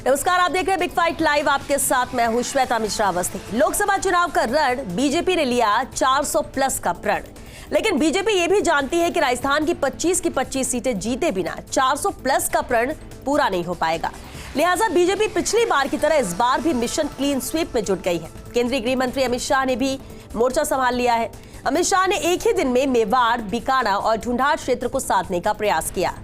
नमस्कार, आप देख रहे हैं बिग फाइट लाइव। आपके साथ मैं हूं श्वेता मिश्रा अवस्थी। लोकसभा चुनाव का रण बीजेपी ने लिया 400 प्लस का प्रण, लेकिन बीजेपी ये भी जानती है कि राजस्थान की 25 की 25 सीटें जीते बिना 400 प्लस का प्रण पूरा नहीं हो पाएगा। लिहाजा बीजेपी पिछली बार की तरह इस बार भी मिशन क्लीन स्वीप में जुट गई है। केंद्रीय गृह मंत्री अमित शाह ने भी मोर्चा संभाल लिया है। अमित शाह ने एक ही दिन में मेवाड़, बीकानेर और ढूंढाड़ क्षेत्र को साधने का प्रयास किया।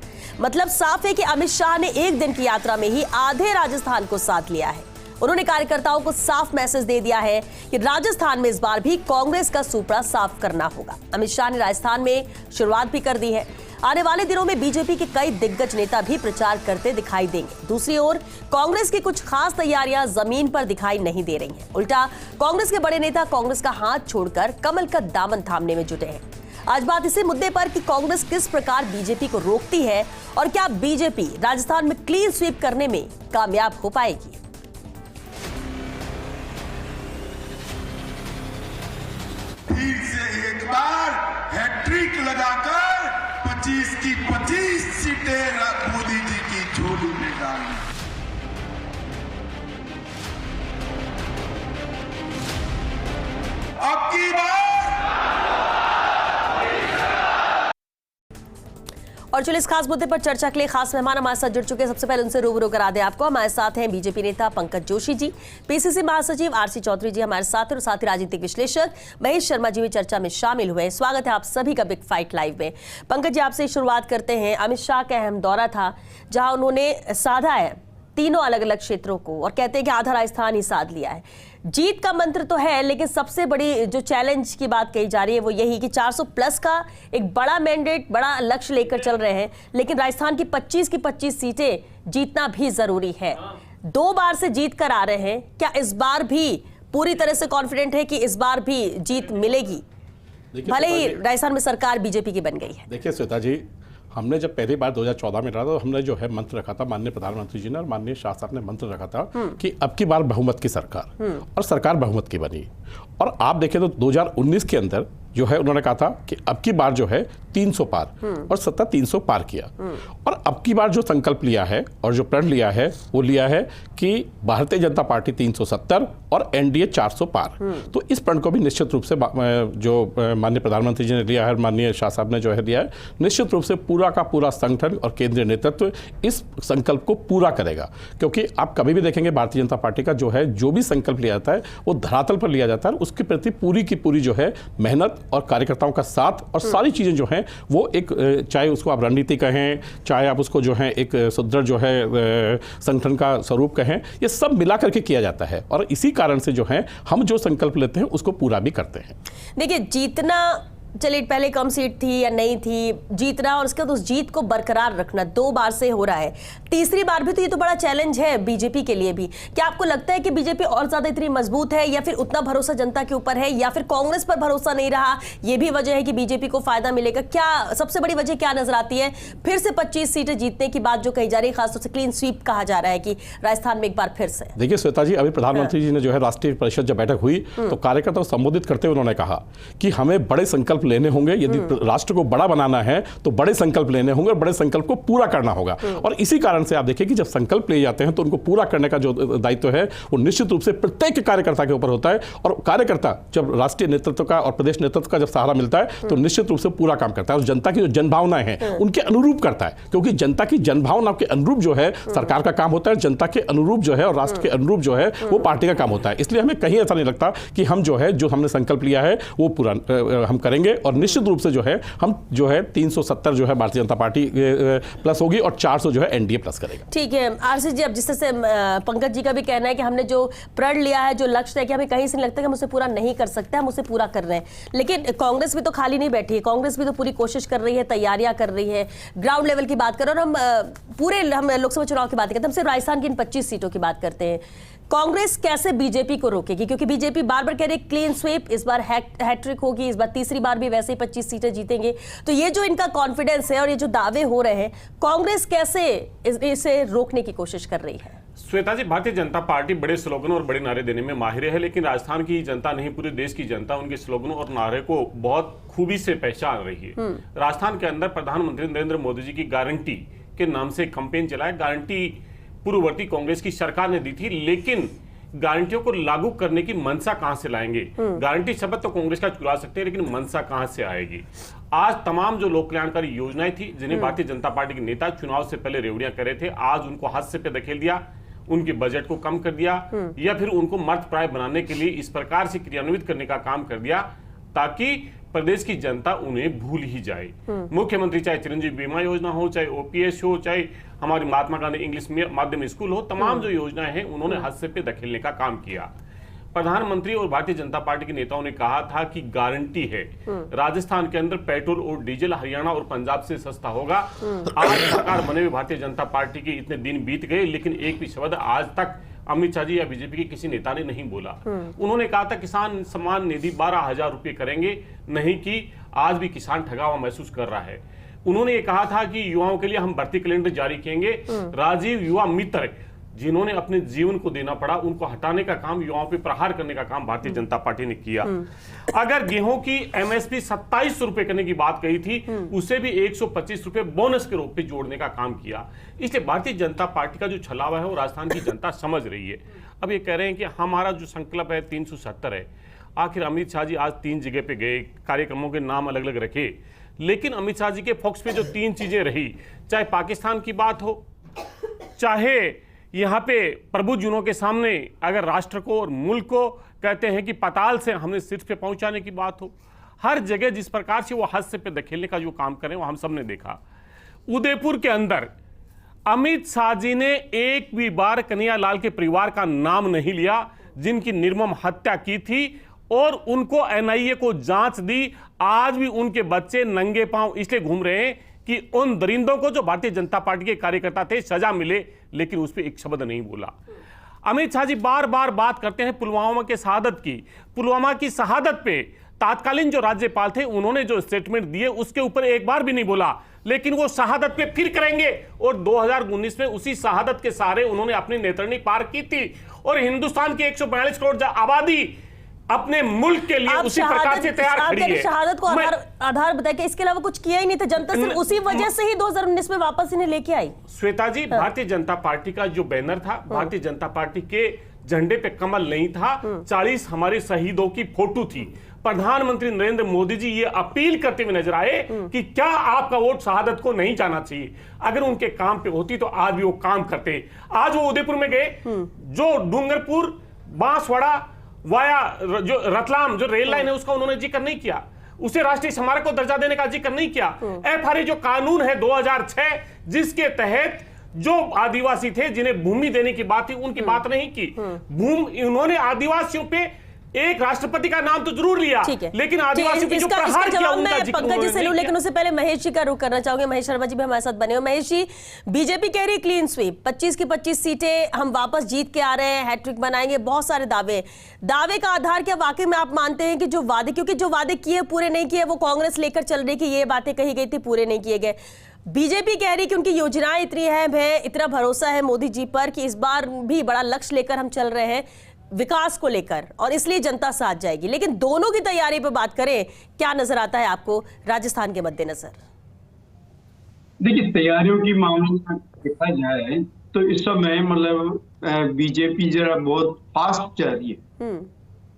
मतलब साफ है कि अमित शाह ने एक दिन की यात्रा में ही आधे राजस्थान को साध लिया है। उन्होंने कार्यकर्ताओं को साफ मैसेज दे दिया है कि राजस्थान में इस बार भी कांग्रेस का सुपड़ा साफ करना होगा। अमित शाह ने राजस्थान में शुरुआत भी कर दी है। आने वाले दिनों में बीजेपी के कई दिग्गज नेता भी प्रचार करते दिखाई देंगे। दूसरी ओर कांग्रेस की कुछ खास तैयारियां जमीन पर दिखाई नहीं दे रही हैं। उल्टा कांग्रेस के बड़े नेता कांग्रेस का हाथ छोड़कर कमल का दामन थामने में जुटे हैं। आज बात इसी मुद्दे पर कि कांग्रेस किस प्रकार बीजेपी को रोकती है और क्या बीजेपी राजस्थान में क्लीन स्वीप करने में कामयाब हो पाएगी। फिर से एक बार हैट्रिक लगाकर 25 की 25 सीटें मोदी जी की झोली में डालनी। अब की बार और चलिए इस खास मुद्दे पर चर्चा के लिए खास मेहमान हमारे साथ जुड़ चुके हैं। सबसे पहले उनसे रूबरू करा दें आपको। हमारे साथ हैं बीजेपी नेता पंकज जोशी जी, पीसीसी महासचिव आरसी चौधरी जी हमारे साथ हैं, और साथ ही राजनीतिक विश्लेषक महेश शर्मा जी भी चर्चा में शामिल हुए हैं। स्वागत है आप सभी का बिग फाइट लाइव में। पंकज जी, आपसे शुरुआत करते हैं। अमित शाह का अहम दौरा था जहां उन्होंने साधा है तीनों अलग अलग क्षेत्रों को, और कहते हैं कि आधा राजस्थान ही साध लिया है। जीत का मंत्र तो है, लेकिन सबसे बड़ी जो चैलेंज की बात कही जा रही है वो यही कि 400 प्लस का एक बड़ा मैंडेट, बड़ा लक्ष्य लेकर चल रहे हैं, लेकिन राजस्थान की 25 की 25 सीटें जीतना भी जरूरी है। 2 बार से जीत कर आ रहे हैं, क्या इस बार भी पूरी तरह से कॉन्फिडेंट है कि इस बार भी जीत मिलेगी, भले ही राजस्थान में सरकार बीजेपी की बन गई है? देखिए श्वेता जी, हमने जब पहली बार 2014 में रहा था तो हमने जो है मंत्र रखा था, माननीय प्रधानमंत्री जी ने और माननीय शाह साहब ने मंत्र रखा था कि अब की बार बहुमत की सरकार, और सरकार बहुमत की बनी। और आप देखें तो 2019 के अंदर जो है उन्होंने कहा था कि अब की बार जो है 300 पार, और सत्ता 300 पार किया। और अब की बार जो संकल्प लिया है और जो प्रण लिया है वो लिया है कि भारतीय जनता पार्टी 370 और एनडीए 400 पार। तो इस प्रण को भी निश्चित रूप से जो माननीय प्रधानमंत्री जी ने लिया है, माननीय शाह साहब ने जो है लिया है, निश्चित रूप से पूरा का पूरा संगठन और केंद्रीय नेतृत्व इस संकल्प को पूरा करेगा। क्योंकि आप कभी भी देखेंगे भारतीय जनता पार्टी का जो है जो भी संकल्प लिया जाता है वो धरातल पर लिया जाता है, उसके प्रति पूरी की पूरी जो है मेहनत और कार्यकर्ताओं का साथ और सारी चीजें जो हैं वो एक, चाहे उसको आप रणनीति कहें, चाहे आप उसको जो है एक सुदृढ़ जो है संगठन का स्वरूप कहें, ये सब मिला करके किया जाता है। और इसी कारण से जो है हम जो संकल्प लेते हैं उसको पूरा भी करते हैं। देखिए, जीतना चलिए पहले कम सीट थी या नहीं थी, जीतना और उसके बाद उस जीत को बरकरार रखना 2 बार से हो रहा है, तीसरी बार भी, तो ये तो बड़ा चैलेंज है बीजेपी के लिए भी। क्या आपको लगता है कि बीजेपी और ज्यादा इतनी मजबूत है, या फिर उतना भरोसा जनता के ऊपर है, या फिर कांग्रेस पर भरोसा नहीं रहा, ये भी वजह है कि बीजेपी को फायदा मिलेगा? क्या सबसे बड़ी वजह क्या नजर आती है? फिर से 25 सीटें जीतने की बात जो कही जा रही है, खासतौर से क्लीन स्वीप कहा जा रहा है कि राजस्थान में एक बार फिर से। देखिए श्वेता जी, अभी प्रधानमंत्री जी ने जो है राष्ट्रीय परिषद जब बैठक हुई तो कार्यकर्ताओं को संबोधित करते हुए उन्होंने कहा कि हमें बड़े संकल्प लेने होंगे, यदि राष्ट्र को बड़ा बनाना है तो बड़े संकल्प लेने होंगे और बड़े संकल्प को पूरा करना होगा। और इसी कारण से आप देखिए कि जब संकल्प ले जाते हैं तो उनको पूरा करने का जो दायित्व है वो निश्चित रूप से प्रत्येक कार्यकर्ता के ऊपर होता है। और कार्यकर्ता जब राष्ट्रीय नेतृत्व का और प्रदेश नेतृत्व का जब सहारा मिलता है तो निश्चित रूप से पूरा काम करता है और जनता की जो जनभावनाएं हैं उनके अनुरूप करता है। क्योंकि जनता की जनभावना के अनुरूप जो है सरकार का काम होता है, जनता के अनुरूप जो है और राष्ट्र के अनुरूप जो है वो पार्टी का काम होता है। इसलिए हमें कहीं ऐसा नहीं लगता कि हम जो है जो हमने संकल्प लिया है वो पूरा हम करेंगे। और निश्चित रूप से जो है हम जो है 370 जो है भारतीय जनता पार्टी प्लस होगी और 400 जो है एनडीए प्लस करेगा। ठीक है आरसी जी, अब जिस तरह से पंकज जी का भी कहना है कि हमने जो प्रण लिया है, जो लक्ष्य है, कि हमें कहीं से नहीं लगता कि हम उसे पूरा नहीं कर सकते, हम उसे पूरा कर रहे हैं। लेकिन कांग्रेस भी तो खाली नहीं बैठी है, कांग्रेस भी तो पूरी कोशिश कर रही है, तैयारियां कर रही है, ग्राउंड लेवल की बात करें। और हम लोकसभा चुनाव की बात करते हैं, हम सिर्फ राजस्थान की इन 25 सीटों की बात करते हैं। कांग्रेस कैसे बीजेपी को रोकेगी? क्योंकि बीजेपी बार बार कह रही है क्लीन स्वीप, इस बार हैट्रिक होगी, इस बार तीसरी बार भी वैसे ही 25 सीटें जीतेंगे। तो ये जो इनका कॉन्फिडेंस है और ये जो दावे हो रहे हैं, कांग्रेस कैसे इसे रोकने की कोशिश कर रही है? श्वेता जी, भारतीय जनता पार्टी बड़े स्लोगनों और बड़े नारे देने में माहिर है, लेकिन राजस्थान की जनता नहीं, पूरे देश की जनता उनके स्लोगनों और नारे को बहुत खूबी से पहचान रही है। राजस्थान के अंदर प्रधानमंत्री नरेंद्र मोदी जी की गारंटी के नाम से कैंपेन चला है। गारंटी पूर्ववर्ती कांग्रेस की सरकार ने दी थी, लेकिन गारंटियों को लागू करने की मंशा कहां से लाएंगे? गारंटी शब्द तो कांग्रेस का चुरा सकते हैं, लेकिन मंशा कहां से आएगी? आज तमाम जो लोक कल्याणकारी योजनाएं थी जिन्हें भारतीय जनता पार्टी के नेता चुनाव से पहले रेवड़ियां कर रहे थे, आज उनको हाथ पे धकेल दिया, उनके बजट को कम कर दिया, या फिर उनको मर्दप्राय बनाने के लिए इस प्रकार से क्रियान्वित करने का काम कर दिया ताकि प्रदेश की जनता उन्हें भूल ही जाए। मुख्यमंत्री चाहे चिरंजीवी बीमा योजना हो, चाहे ओपीएस हो, चाहे हमारी महात्मा गांधी इंग्लिश माध्यम स्कूल हो, तमाम जो योजनाएं हैं उन्होंने हाथ पे धकेलने का काम किया। प्रधानमंत्री और भारतीय जनता पार्टी के नेताओं ने कहा था कि गारंटी है राजस्थान के अंदर पेट्रोल और डीजल हरियाणा और पंजाब से सस्ता होगा। आज सरकार बने हुए भारतीय जनता पार्टी के इतने दिन बीत गए, लेकिन एक भी शब्द आज तक अमित शाह जी या बीजेपी के किसी नेता ने नहीं बोला। उन्होंने कहा था किसान सम्मान निधि 12,000 रुपए करेंगे, नहीं कि आज भी किसान ठगा हुआ महसूस कर रहा है। उन्होंने ये कहा था कि युवाओं के लिए हम भर्ती कैलेंडर जारी किएंगे। राजीव युवा मित्र जिन्होंने अपने जीवन को देना पड़ा, उनको हटाने का काम, युवाओं पे प्रहार करने का काम भारतीय जनता पार्टी ने किया। अगर गेहूं की एमएसपी 27 रुपए करने की बात कही थी, उसे भी 125 रुपए बोनस के रूप में जोड़ने का काम किया। इसलिए भारतीय जनता पार्टी का जो छलावा है वो राजस्थान की जनता समझ रही है। अब ये कह रहे हैं कि हमारा जो संकल्प है 370 है। आखिर अमित शाह जी आज 3 जगह पे गए, कार्यक्रमों के नाम अलग अलग रखे, लेकिन अमित शाह जी के फोकस पे जो 3 चीजें रही, चाहे पाकिस्तान की बात हो, चाहे यहाँ पे प्रबुद्धजनों के सामने अगर राष्ट्र को और मुल्क को कहते हैं कि पाताल से हमने शीर्ष पे पहुंचाने की बात हो, हर जगह जिस प्रकार से वो हाथ पे धकेलने का जो काम करें वो हम सब ने देखा। उदयपुर के अंदर अमित शाह जी ने एक भी बार कन्हैयालाल के परिवार का नाम नहीं लिया, जिनकी निर्मम हत्या की थी, और उनको एनआईए को जांच दी। आज भी उनके बच्चे नंगे पांव इसलिए घूम रहे हैं कि उन दरिंदों को जो भारतीय जनता पार्टी के कार्यकर्ता थे सजा मिले, लेकिन उस पर एक शब्द नहीं बोला। अमित शाह जी बार बार बात करते हैं पुलवामा के शहादत की। पुलवामा की शहादत पे तात्कालीन जो राज्यपाल थे उन्होंने जो स्टेटमेंट दिए उसके ऊपर एक बार भी नहीं बोला, लेकिन वो शहादत पे फिर करेंगे। और 2019 में उसी शहादत के सहारे उन्होंने अपनी नेत्रणी पार की थी, और हिंदुस्तान की 142 करोड़ आबादी अपने मुल्क के लिए उसी प्रकार से तैयार खड़ी है। शहादत को आधार बताया कि इसके अलावा कुछ किया ही नहीं था, जनता सिर्फ उसी वजह से ही 2019 में वापस इन्हें लेके आई। श्वेता जी, भारतीय जनता पार्टी का जो बैनर था, भारतीय जनता पार्टी के झंडे पे कमल नहीं था, 40 हमारे शहीदों की फोटो थी। प्रधानमंत्री नरेंद्र मोदी जी ये अपील करते हुए नजर आए कि क्या आपका वोट शहादत को नहीं जाना चाहिए। अगर उनके काम पे होती तो आज भी वो काम करते। आज वो उदयपुर में गए, जो डूंगरपुर बांसवाड़ा वाया जो रतलाम जो रेल लाइन है उसका उन्होंने जिक्र नहीं किया, उसे राष्ट्रीय स्मारक को दर्जा देने का जिक्र नहीं किया। एफआरए जो कानून है 2006 जिसके तहत जो आदिवासी थे जिन्हें भूमि देने की बात थी उनकी बात नहीं की। भूमि उन्होंने आदिवासियों पे एक राष्ट्रपति का नाम तो जरूर लिया, लेकिन आदिवासियों पे जो प्रहार किया उनका जिक्र पंकज जी से लूं, लेकिन उससे पहले महेश जी का रुख करना चाहूंगे। महेश शर्मा जी भी हमारे साथ बने हो। महेश जी, बीजेपी कह रही क्लीन स्वीप, 25 की 25 सीटें हम वापस जीत के आ रहे हैं, हैट्रिक बनाएंगे, बहुत सारे दावे का आधार क्या वाकई में आप मानते हैं कि जो वादे, क्योंकि जो वादे किए पूरे नहीं किए, वो कांग्रेस लेकर चल रही कि ये बातें कही गई थी पूरे नहीं किए गए। बीजेपी कह रही कि उनकी योजनाएं इतनी है, इतना भरोसा है मोदी जी पर कि इस बार भी बड़ा लक्ष्य लेकर हम चल रहे हैं विकास को लेकर, और इसलिए जनता साथ जाएगी। लेकिन दोनों की तैयारी पर बात करें, क्या नजर आता है आपको राजस्थान के मद्देनजर? देखिए, तैयारियों की मामले में देखा जाए तो इस समय मतलब बीजेपी जरा बहुत फास्ट जा रही है,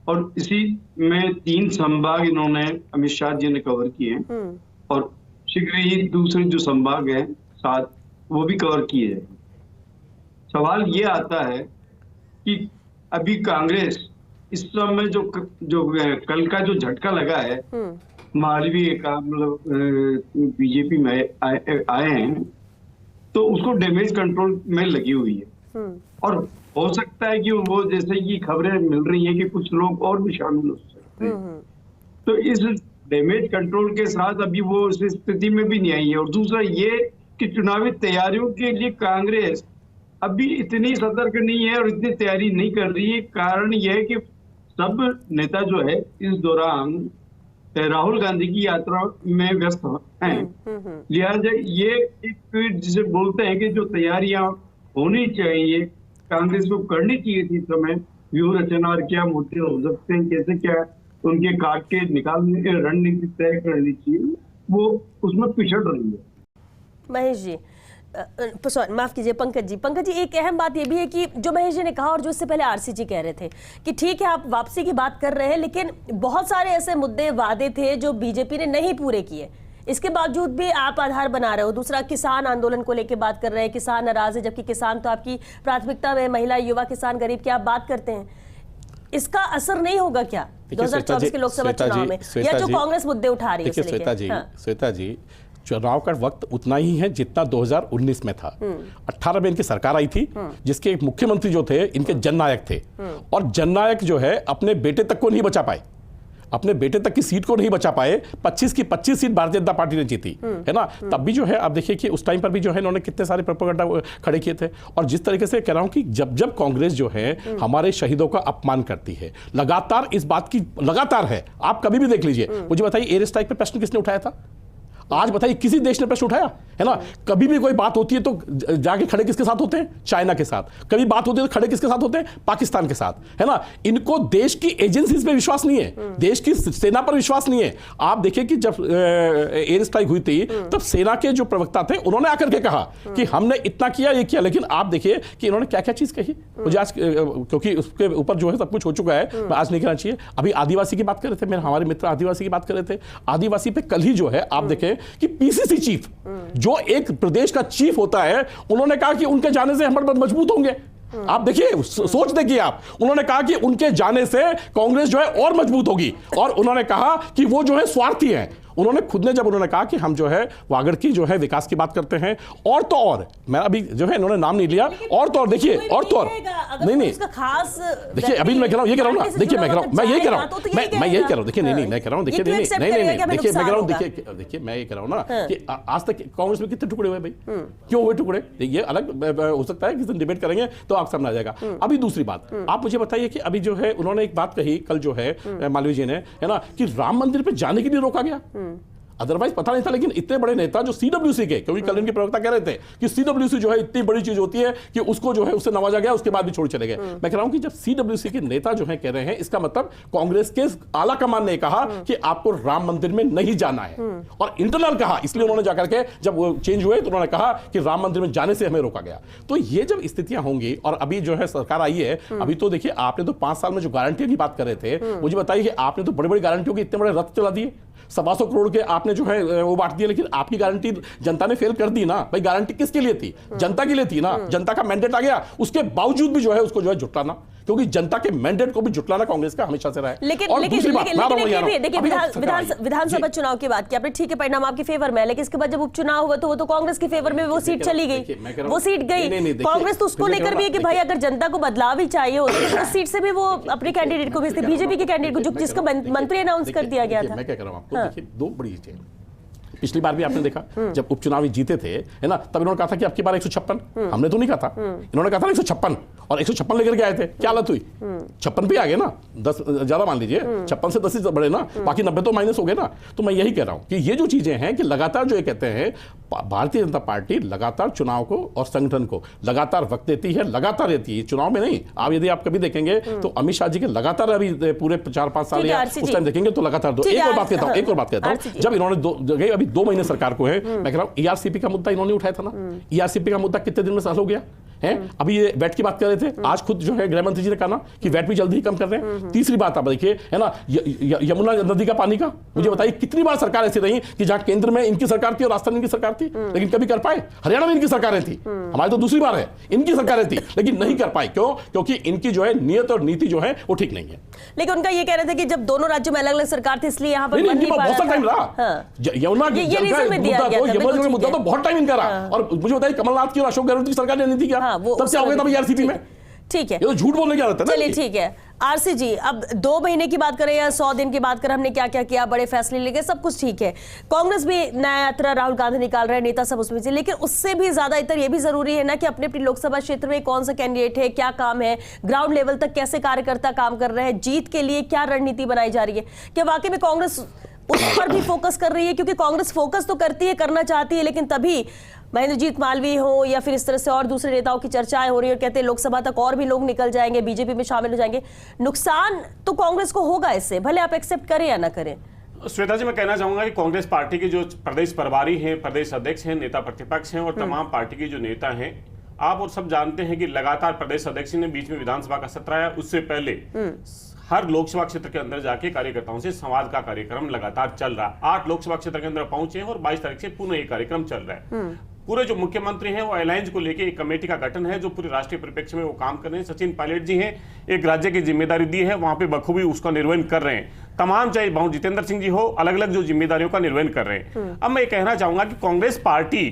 और इसी में 3 संभाग इन्होंने अमित शाह जी ने कवर किए हैं, और शीघ्र ही दूसरे जो संभाग है 7 वो भी कवर किए जाएंगे। सवाल ये आता है कि अभी कांग्रेस इस समय जो कल का जो झटका लगा है, मालवीय का मतलब बीजेपी में आए हैं, तो उसको डैमेज कंट्रोल में लगी हुई है। और हो सकता है कि वो जैसे कि खबरें मिल रही हैं कि कुछ लोग और भी शामिल हो सकते हैं, तो इस डैमेज कंट्रोल के साथ अभी वो उस स्थिति में भी नहीं आई है। और दूसरा ये कि चुनावी तैयारियों के लिए कांग्रेस अभी इतनी सतर्क नहीं है और इतनी तैयारी नहीं कर रही है। कारण यह है कि सब नेता जो है इस दौरान राहुल गांधी की यात्रा में व्यस्त हैं, लिहाजा ये एक जिसे बोलते हैं कि जो तैयारियां होनी चाहिए कांग्रेस को करनी चाहिए थी, समय व्यूह रचना और क्या मुद्दे हो सकते हैं, कैसे क्या उनके काट के निकालने की रणनीति तय करनी चाहिए, वो उसमें पिछड़ रही है। महेश जी, सॉरी माफ कीजिए पंकज जी, एक अहम बात ये भी है कि जो महेश जी ने कहा और जो इससे पहले आरसी जी कह रहे थे कि ठीक है आप वापसी की बात कर रहे हैं, लेकिन बहुत सारे ऐसे मुद्दे वादे थे जो बीजेपी ने नहीं पूरे किए, इसके बावजूद भी आप आधार बना रहे हो। दूसरा, किसान आंदोलन को लेकर बात कर रहे हैं, किसान नाराज है, जबकि किसान तो आपकी प्राथमिकता में महिला, युवा, किसान, गरीब की आप बात करते हैं। इसका असर नहीं होगा क्या 2024 के लोकसभा चुनाव में, या जो कांग्रेस मुद्दे उठा रही है? श्वेता जी, चुनाव का वक्त उतना ही है जितना 2019 में था। 18 में इनकी सरकार आई थी, जिसके मुख्यमंत्री जो थे इनके जननायक थे, और जननायक जो है अपने बेटे तक को नहीं बचा पाए, अपने बेटे तक की सीट को नहीं बचा पाए। 25 की 25 सीट भारतीय जनता पार्टी ने जीती है ना। तब भी जो है आप देखिए कि उस टाइम पर भी जो है इन्होंने कितने सारे प्रोपेगेंडा खड़े किए थे। और जिस तरीके से कह रहा हूं कि जब जब कांग्रेस जो है हमारे शहीदों का अपमान करती है, लगातार इस बात की लगातार है, आप कभी भी देख लीजिए। मुझे बताइए एयर स्ट्राइक पे प्रश्न किसने उठाया था? आज बताइए किसी देश ने प्रश्न उठाया है ना? कभी भी कोई बात होती है तो जाके खड़े किसके साथ होते हैं? चाइना के साथ। कभी बात होती है तो खड़े किसके साथ होते हैं? पाकिस्तान के साथ, है ना। इनको देश की एजेंसीज पे विश्वास नहीं है, देश की सेना पर विश्वास नहीं है। आप देखिए कि जब एयर स्ट्राइक हुई थी तब सेना के जो प्रवक्ता थे उन्होंने आकर के कहा कि हमने इतना किया, ये किया, लेकिन आप देखिए कि इन्होंने क्या क्या चीज कही। मुझे आज क्योंकि उसके ऊपर जो है सब कुछ हो चुका है, मैं आज नहीं कहना चाहिए। अभी आदिवासी की बात कर रहे थे, मेरे हमारे मित्र आदिवासी की बात कर रहे थे। आदिवासी पे कल ही जो है आप देखें कि पीसीसी चीफ, जो एक प्रदेश का चीफ होता है, उन्होंने कहा कि उनके जाने से हम मजबूत होंगे। आप देखिए, सोच देखिए आप, उन्होंने कहा कि उनके जाने से कांग्रेस जो है और मजबूत होगी, और उन्होंने कहा कि वो जो है स्वार्थी हैं। उन्होंने खुद ने जब उन्होंने कहा कि हम जो है वागड़ की जो है विकास की बात करते हैं, और तो और मैं अभी जो है इन्होंने नाम नहीं लिया, और तो और देखिए, और तो और नहीं खास देखिए, अभी मैं कह रहा हूं, ये कह रहा हूं ना, देखिए मैं कह रहा हूं, मैं यही कह रहा हूं, मैं यही कह रहा हूं, देखिए नहीं मैं कह रहा हूं, देखिए नहीं देखिए मैं कह रहा हूं, देखिए मैं ये कह रहा हूं ना कि आज तक कांग्रेस में कितने टुकड़े हुए भाई, क्यों हुए टुकड़े? ये अलग हो सकता है, किसी दिन डिबेट करेंगे तो आप सामने आ जाएगा। अभी दूसरी बात, आप मुझे बताइए कि अभी जो है उन्होंने एक बात कही कल जो है मालवीय जी ने, है ना, कि राम मंदिर पे जाने के लिए रोका गया। अदरवाइज पता नहीं था, लेकिन इतने बड़े नेता जो सीडब्ल्यूसी के, क्योंकि कल इनके प्रवक्ता कह रहे थे कि सीडब्ल्यूसी जो है इतनी बड़ी चीज होती है कि उसको जो है उससे नवाजा गया, उसके बाद भी छोड़ चले गए। मैं कह रहा हूं कि जब सीडब्ल्यूसी के नेता जो है कह रहे हैं, इसका मतलब कांग्रेस के आला कमान ने कहा कि आपको राम मंदिर में नहीं जाना है, और इंटरनल कहा, इसलिए उन्होंने जाकर के जब वो चेंज हुए तो उन्होंने कहा कि राम मंदिर में जाने से हमें रोका गया। तो ये जब स्थितियां होंगी, और अभी जो है सरकार आई है, अभी तो देखिए आपने तो 5 साल में जो गारंटी की बात कर रहे थे, मुझे बताइए कि आपने तो बड़ी बड़ी गारंटियों के इतने बड़े रथ चला दिए, 125 करोड़ के आपने जो है वो बांट दिया, लेकिन आपकी गारंटी जनता ने फेल कर दी ना भाई। गारंटी किसके लिए थी? जनता के लिए थी ना। जनता का मैंडेट आ गया, उसके बावजूद भी जो है उसको जो है जुटाना, क्योंकि जनता के मैंडेट को भी जुटलाना कांग्रेस का हमेशा से रहा है। लेकिन विधानसभा चुनाव की बात की आपने, ठीक है परिणाम आपके फेवर में, लेकिन इसके बाद जब उपचुनाव हुआ तो वो तो कांग्रेस के फेवर में वो सीट चली गई, वो सीट गई। कांग्रेस तो उसको लेकर भी है कि भाई अगर जनता को बदलाव ही चाहिए होता तो उस सीट से भी वो अपने कैंडिडेट को भेजते, बीजेपी के कैंडिडेट को, जिसका मंत्री अनाउंस कर दिया गया था। मैं क्या कर रहा हूं आपको, देखिए दो बड़ी चीजें। पिछली बार भी आपने देखा जब उपचुनावी जीते थे, है ना, तब इन्होंने कहा था कि अब की बार 156, हमने तो नहीं कहा था, इन्होंने कहा था 156, और 156 लेकर के आए थे। क्या हालत हुई? 56 पे आ गए ना, 10 ज्यादा मान लीजिए, 56 से 10 ही बढ़े ना, बाकी 90 तो माइनस हो गए ना। तो मैं यही कह रहा हूं कि ये जो चीजें हैं कि लगातार जो ये कहते हैं, भारतीय जनता पार्टी लगातार चुनाव को और संगठन को लगातार वक्त देती है, लगातार देती है, चुनाव में नहीं। आप यदि आप कभी देखेंगे तो अमित शाह जी के लगातार अभी पूरे 4-5 साल या उस टाइम देखेंगे तो लगातार दो। एक और बात कहता हूं, जब इन्होंने अभी 2 महीने सरकार को है, मैं कह रहा हूं ईआरसीपी का मुद्दा इन्होंने उठाया था ना। ईआरसीपी का मुद्दा कितने दिन में सॉल्व हो गया है? अभी ये वैट की बात कर रहे थे, आज खुद जो है गृह मंत्री जी ने कहा ना कि वैट भी जल्दी ही कम कर रहे हैं। तीसरी बात आप देखिए, है ना, यमुना नदी का पानी का, मुझे बताइए कितनी बार सरकार ऐसी रही कि जहां केंद्र में इनकी सरकार थी और राजस्थान इनकी सरकार थी, लेकिन कभी कर पाए? हरियाणा में इनकी सरकारें थी, हमारी तो दूसरी बार है, इनकी सरकारें थी, लेकिन नहीं कर पाए। क्यों? क्योंकि इनकी जो है नियत और नीति जो है वो ठीक नहीं है। लेकिन उनका ये कह रहे थे कि जब दोनों राज्यों में अलग अलग सरकार थी इसलिए यहाँ पर बहुत सारा टाइम रहा। यमुना मुद्दा तो बहुत टाइम इनका रहा, और मुझे बताइए कमलनाथ की और अशोक गहलोत की सरकार ने नहीं थी क्या? तब से हो गया था ईआरसीपी में। ठीक है, ये तो झूठ बोलने की आदत है। चलिए ठीक है आरसी जी, अब 2 महीने की बात करें या 100 दिन की बात करें, हमने क्या क्या किया, बड़े फैसले लिए, सब कुछ ठीक है। कांग्रेस भी नया यात्रा राहुल गांधी निकाल रहे हैं, नेता सब उसमें से, लेकिन उससे भी ज्यादा इतर ये भी जरूरी है ना कि अपने अपनी लोकसभा क्षेत्र में कौन सा कैंडिडेट है, क्या काम है, ग्राउंड लेवल तक कैसे कार्यकर्ता काम कर रहे हैं, जीत के लिए क्या रणनीति बनाई जा रही है। क्या वाकई में कांग्रेस उस पर भी फोकस कर रही है? क्योंकि कांग्रेस फोकस तो करती है, करना चाहती है, लेकिन तभी महेंद्रजीत मालवीय हो या फिर इस तरह से और दूसरे नेताओं की चर्चाएं हो रही है और कहते हैं लोकसभा तक और भी लोग निकल जाएंगे, बीजेपी में शामिल हो जाएंगे। नुकसान तो कांग्रेस को होगा इससे, भले आप एक्सेप्ट करें या ना करें। श्वेता जी, मैं कहना चाहूंगा कि कांग्रेस पार्टी के जो प्रदेश प्रभारी हैं, प्रदेश अध्यक्ष हैं, नेता प्रतिपक्ष हैं और तमाम पार्टी के जो नेता हैं, आप और सब जानते हैं कि लगातार प्रदेश अध्यक्ष ने बीच में विधानसभा का सत्र आया, उससे पहले हर लोकसभा क्षेत्र के अंदर जाके कार्यकर्ताओं से संवाद का कार्यक्रम लगातार चल रहा है। 8 लोकसभा क्षेत्र के अंदर पहुंचे हैं और 22 तारीख से पुनः ये कार्यक्रम चल रहा है। पूरे जो मुख्यमंत्री हैं वो अलायंस को लेके एक कमेटी का गठन है जो पूरे राष्ट्रीय परिप्रेक्ष्य में वो काम कर रहे हैं। सचिन पायलट जी हैं, एक राज्य की जिम्मेदारी दी है, वहां पे बखूबी उसका निर्वहन कर रहे हैं। तमाम चाहे भाऊ जितेंद्र सिंह जी हो, अलग अलग जो जिम्मेदारियों का निर्वहन कर रहे हैं। अब मैं ये कहना चाहूंगा कि कांग्रेस पार्टी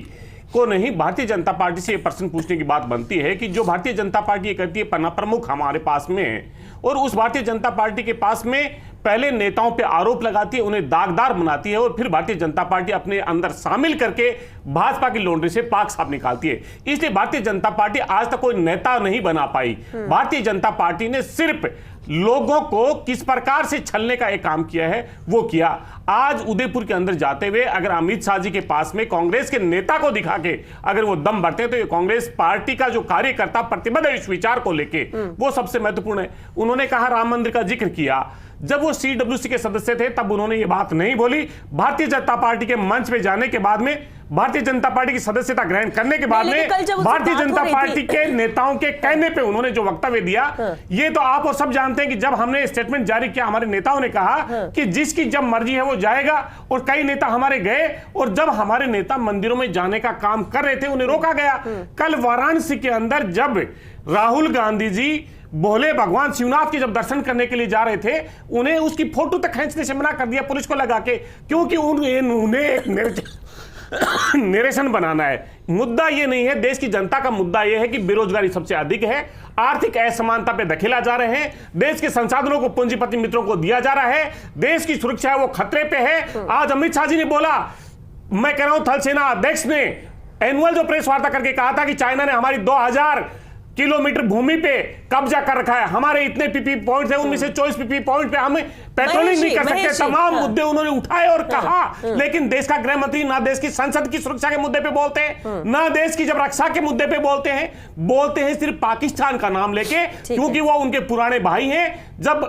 को नहीं, भारतीय जनता पार्टी से ये प्रश्न पूछने की बात बनती है कि जो भारतीय जनता पार्टी ये कहती है पन्ना प्रमुख हमारे पास में है, और उस भारतीय जनता पार्टी के पास में पहले नेताओं पे आरोप लगाती है, उन्हें दागदार बनाती है और फिर भारतीय जनता पार्टी अपने अंदर शामिल करके भाजपा की लॉन्ड्री से पाक साफ निकालती है। इसलिए भारतीय जनता पार्टी आज तक कोई नेता नहीं बना पाई। भारतीय जनता पार्टी ने सिर्फ लोगों को किस प्रकार से छलने का एक काम किया है वो किया। आज उदयपुर के अंदर जाते हुए अगर अमित शाह जी के पास में कांग्रेस के नेता को दिखा के अगर वो दम भरते हैं तो ये कांग्रेस पार्टी का जो कार्यकर्ता प्रतिबद्ध है इस विचार को लेके, वो सबसे महत्वपूर्ण है। उन्होंने कहा राम मंदिर का जिक्र किया, जब वो CWC के सदस्य थे तब उन्होंने ये बात नहीं बोली। भारतीय जनता पार्टी के मंच पे जाने के बाद में, भारतीय जनता पार्टी की सदस्यता ग्रहण करने के बाद में, भारतीय जनता पार्टी के नेताओं के कहने पे उन्होंने जो वक्तव्य दिया, ये तो आप और सब जानते हैं कि जब हमने स्टेटमेंट जारी किया हमारे नेताओं ने कहा कि जिसकी जब मर्जी है वो जाएगा, और कई नेता हमारे गए और जब हमारे नेता मंदिरों में जाने का काम कर रहे थे उन्हें रोका गया। कल वाराणसी के अंदर जब राहुल गांधी जी भोले भगवान शिवनाथ के जब दर्शन करने के लिए जा रहे थे, उन्हें उसकी फोटो तक खींचने से मना कर दिया पुलिस को लगा के, क्योंकि उन्हें एक नरेशन बनाना है। मुद्दा ये नहीं है, देश की जनता का मुद्दा ये है कि बेरोजगारी सबसे अधिक है, आर्थिक असमानता पे धकेला जा रहे हैं, देश के संसाधनों को पूंजीपति मित्रों को दिया जा रहा है, देश की सुरक्षा है वो खतरे पे है। आज अमित शाह जी ने बोला, मैं कह रहा हूं थल सेना अध्यक्ष ने एनुअल जो प्रेस वार्ता करके कहा था कि चाइना ने हमारी 2000 किलोमीटर भूमि पे कब्जा कर रखा है, हमारे इतने पीपी पॉइंट है, उनमें से 24 पीपी पॉइंट पे हमें पेट्रोलिंग नहीं कर सकते। तमाम मुद्दे उन्होंने उठाए और कहा, लेकिन देश का गृह मंत्री ना देश की संसद की सुरक्षा के मुद्दे पे बोलते हैं, ना देश की जब रक्षा के मुद्दे पे बोलते हैं सिर्फ पाकिस्तान का नाम लेके, क्योंकि वो उनके पुराने भाई हैं। जब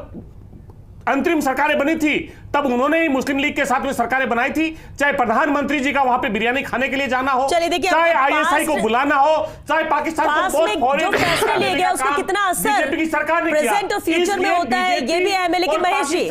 अंतरिम सरकारें बनी थी तब उन्होंने ही मुस्लिम लीग के साथ में सरकारें बनाई थी, चाहे प्रधानमंत्री जी का वहां पे बिरयानी खाने के लिए जाना हो, चाहे ISI को बुलाना हो, चाहे पाकिस्तान को जो फैसला लिया गया उसका कितना असर बीजेपी की सरकार ने प्रेजेंट और फ्यूचर में होता है ये भी अहम है। लेकिन महेश जी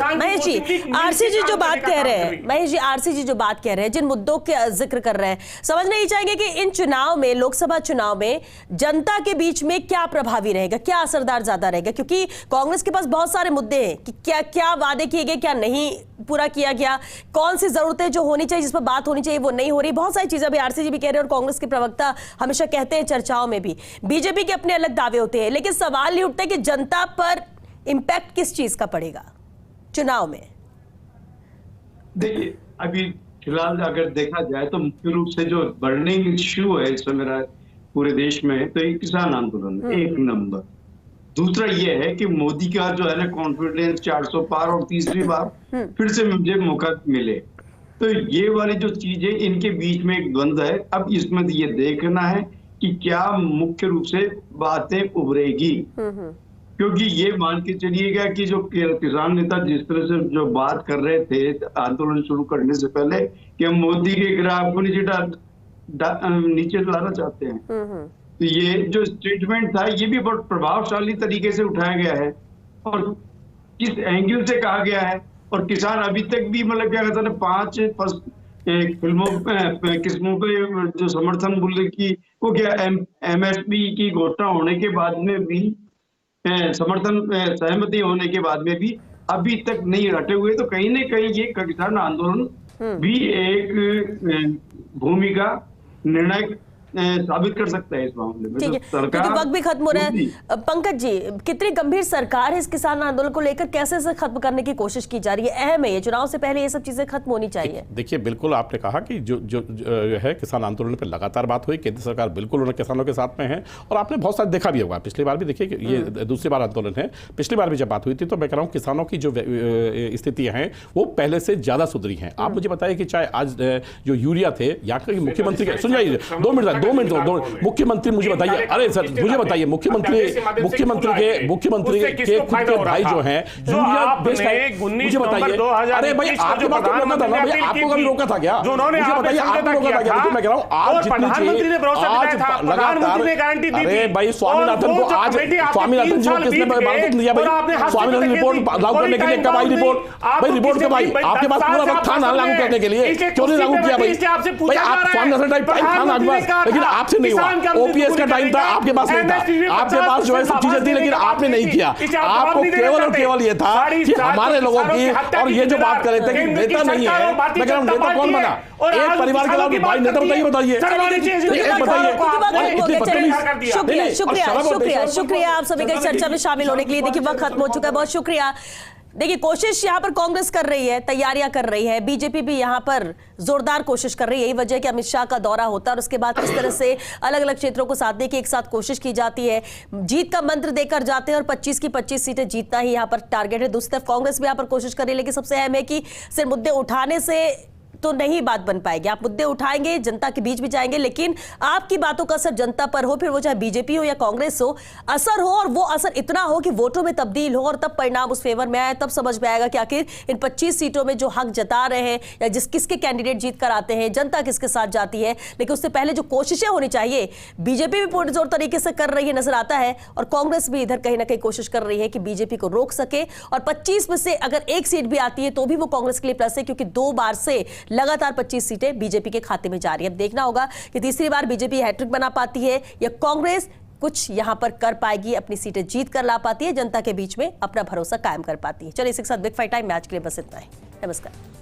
आरसी जी जो बात कह रहे हैं, महेश जी आरसी जी जो बात कह रहे हैं, जिन मुद्दों के जिक्र कर रहे हैं, समझना ही चाहेंगे कि इन चुनाव में, लोकसभा चुनाव में जनता के बीच में क्या प्रभावी रहेगा, क्या असरदार ज्यादा रहेगा? क्योंकि कांग्रेस के पास बहुत सारे मुद्दे हैं कि क्या क्या वादे किए गए, क्या नहीं पूरा किया गया, कौन सी जरूरतें जो होनी चाहिए, जिस पर बात होनी चाहिए वो नहीं हो रही, बहुत सारी चीजें अभी आरसी जी भी कह रहे हैं और कांग्रेस के प्रवक्ता हमेशा कहते हैं चर्चाओं में भी। बीजेपी के अपने अलग दावे होते हैं, लेकिन सवाल ये उठता है कि जनता पर इंपैक्ट किस चीज का पड़ेगा चुनाव में? देखिए, अभी फिलहाल अगर देखा जाए तो मुख्य रूप से जो बर्निंग इश्यू है इस समय पूरे देश में, तो ये किसान आंदोलन एक नंबर। दूसरा ये है कि मोदी का जो है ना कॉन्फिडेंस 400 पार और तीसरी बार फिर से मुझे मौका मिले, तो ये वाली जो चीजें इनके बीच में एक द्वंद्व है। अब इसमें ये देखना है कि क्या मुख्य रूप से बातें उभरेगी, क्योंकि ये मान के चलिएगा कि जो किसान नेता जिस तरह से जो बात कर रहे थे आंदोलन शुरू करने से पहले कि हम मोदी के ग्राफ को नीचे लाना चाहते हैं, तो ये जो स्टेटमेंट था ये भी बहुत प्रभावशाली तरीके से उठाया गया है और किस एंगल से कहा गया है। और किसान अभी तक भी मतलब क्या कहते हैं 5 किस्मों पे जो समर्थन मूल्य की वो क्या MSP की घोषणा होने के बाद में भी समर्थन सहमति होने के बाद में भी अभी तक नहीं हटे हुए, तो कहीं ना कहीं ये किसान आंदोलन भी एक भूमिका निर्णायक साबित कर सकता है इस मामले में। ठीक है, क्योंकि वक्त भी खत्म हो रहा है। पंकज जी, कितनी गंभीर सरकार है इस किसान आंदोलन को लेकर, कैसे इसे खत्म करने की कोशिश की जा रही है? अहम है ये, चुनाव से पहले ये सब चीजें खत्म होनी चाहिए। देखिए, बिल्कुल आपने कहा कि जो है किसान आंदोलन पर लगातार बात हुई, केंद्र सरकार बिल्कुल उन किसानों के साथ में है और आपने बहुत सारा देखा भी होगा। पिछली बार भी देखिए कि ये दूसरी बार आंदोलन है, पिछली बार भी जब बात हुई थी तो मैं कह रहा हूँ किसानों की जो स्थितियां हैं वो पहले से ज्यादा सुधरी हैं। आप मुझे बताइए कि चाहे आज जो यूरिया थे यहाँ के मुख्यमंत्री, सुन जाइए 2 मिनट 2 मिनट दो मुख्यमंत्री मुझे बताइए, अरे सर मुझे बताइए, मुख्यमंत्री के खुद के भाई जो हैं मुझे बताइए, अरे भाई आपके बात तो रोका था ना, भाई आपको कभी रोका था क्या? मुझे बताइए आपको रोका था क्या? लेकिन मैं कह रहा हूं आज प्रधानमंत्री ने भरोसा दिलाया था, प्रधानमंत्री ने गारंटी दी थी। अरे भाई स्वामीनाथन को आज स्वामीनाथन जी को किसने बाधित नहीं किया भाई? स्वामीनाथन रिपोर्ट लागू करने के लिए कब आई रिपोर्ट? भाई रिपोर्ट कब आई? आपके पास पूरा वक्त था ना लागू करने के लिए, क्यों नहीं लागू किया भाई? भाई आप स्वामीनाथन टाइम था ना आपके पास, लेकिन आपसे नहीं हुआ। ओपीएस का टाइम था, आपके पास नहीं था। आपके पास जो है सब चीजें थी, लेकिन आपने नहीं किया। आपको केवल और केवल ये था कि हमारे लोगों की, और ये जो बात कर रहे थे कि नेता नहीं है, मैं कह रहा हूं नेता कौन बना? एक परिवार के अलावा भाई नेता बताइए शुक्रिया आप सभी का चर्चा में शामिल होने के लिए। देखिए वक्त खत्म हो चुका है, बहुत शुक्रिया। देखिए कोशिश यहाँ पर कांग्रेस कर रही है, तैयारियां कर रही है, बीजेपी भी यहाँ पर जोरदार कोशिश कर रही है। यही वजह है कि अमित शाह का दौरा होता है और उसके बाद किस तरह से अलग अलग क्षेत्रों को साधने की एक साथ कोशिश की जाती है। जीत का मंत्र देकर जाते हैं और 25 की 25 सीटें जीतना ही यहाँ पर टारगेट है। दूसरी तरफ कांग्रेस भी यहाँ पर कोशिश कर रही है, लेकिन सबसे अहम है कि सिर्फ मुद्दे उठाने से तो नहीं बात बन पाएगी। आप मुद्दे उठाएंगे, जनता के बीच भी जाएंगे, लेकिन आपकी बातों का असर जनता पर हो, फिर वो चाहे बीजेपी हो या कांग्रेस हो, असर हो, और वो असर इतना हो कि वोटों में तब्दील हो और तब परिणाम उस फेवर में आए। तब समझ में आएगा कि आखिर इन 25 सीटों में जो हक जता रहे हैं या किसके कैंडिडेट जीत कर आते हैं, जनता किसके साथ जाती है। लेकिन उससे पहले जो कोशिशें होनी चाहिए, बीजेपी भी पूरी जोर तरीके से कर रही है नजर आता है, और कांग्रेस भी इधर कहीं ना कहीं कोशिश कर रही है कि बीजेपी को रोक सके। और 25 में से अगर एक सीट भी आती है तो भी वो कांग्रेस के लिए प्लस है, क्योंकि 2 बार से लगातार 25 सीटें बीजेपी के खाते में जा रही है। अब देखना होगा कि तीसरी बार बीजेपी हैट्रिक बना पाती है या कांग्रेस कुछ यहां पर कर पाएगी, अपनी सीटें जीत कर ला पाती है, जनता के बीच में अपना भरोसा कायम कर पाती है। चलिए इसके साथ बिग फाइट टाइम में आज के लिए बस इतना ही। नमस्कार।